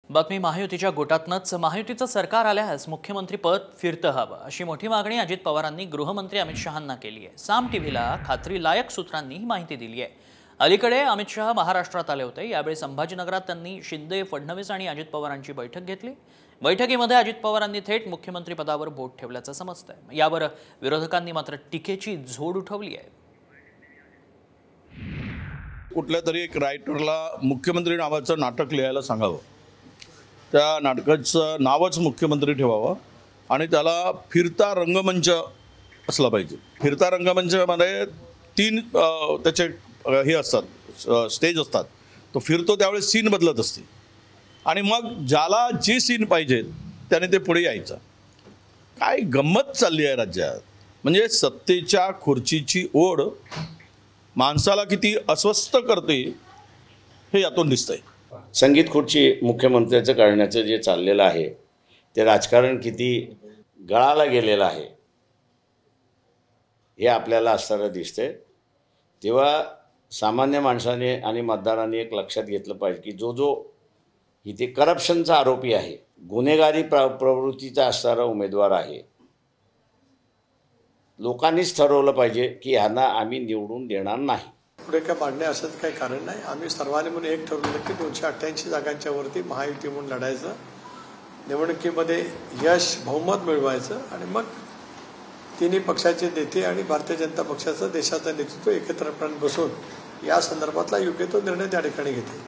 बातमी महायुतीच्या गोटातनंच महायुतीचं सरकार आल्यास मुख्यमंत्रीपद फिरतं हवं अशी मोठी मागणी अजित पवारांनी गृहमंत्री अमित शहांना केली आहे। साम टीव्हीला खात्रीलायक सूत्रांनी ही माहिती दिली आहे। अलीकडे अमित शहा महाराष्ट्रात आले होते। यावेळी संभाजीनगरात त्यांनी शिंदे, फडणवीस आणि अजित पवारांची बैठक घेतली। बैठकीमध्ये अजित पवारांनी थेट मुख्यमंत्री पदावर बोट ठेवल्याचं समजतंय। यावर विरोधकांनी मात्र टीकेची झोड उठवली आहे। कुठल्या तरी एक रायटरला मुख्यमंत्री नावाचं नाटक लिहायला सांगावं, त्या नाटकाचं नावच मुख्यमंत्री ठेवावं आणि त्याला फिरता रंगमंच असला पाहिजे। फिरता रंगमंचमध्ये तीन त्याचे हे असतात, स्टेज असतात। तो फिरतो त्यावेळेस सीन बदलत असते आणि मग ज्याला जे सीन पाहिजे त्याने ते पुढे यायचं। काय गंमत चालली आहे राज्यात, म्हणजे सत्तेच्या खुर्चीची ओढ माणसाला किती अस्वस्थ करते हे यातून दिसतंय। संगीत खुर्ची मुख्यमंत्र्याचं करण्याचं जे चाललेलं आहे ते राजकारण किती गळाला गेलेलं आहे हे आपल्याला असताना दिसतंय। तेव्हा सामान्य माणसाने आणि मतदारांनी एक लक्षात घेतलं पाहिजे की जो इथे करप्शनचा आरोपी आहे, गुन्हेगारी प्रवृत्तीचा असणारा उमेदवार आहे, लोकांनीच ठरवलं पाहिजे की ह्यांना आम्ही निवडून देणार नाही। पुढे काय मागण्या असं काही कारण नाही। आम्ही सर्वांनी म्हणून एक ठरवलं की 288 जागांच्या वरती महायुती म्हणून लढायचं, निवडणुकीमध्ये यश बहुमत मिळवायचं आणि मग तिन्ही पक्षाचे नेते आणि भारतीय जनता पक्षाचं देशाचं नेतृत्व एकत्रपणे बसून या संदर्भातला योग्य तो निर्णय त्या ठिकाणी घेतील।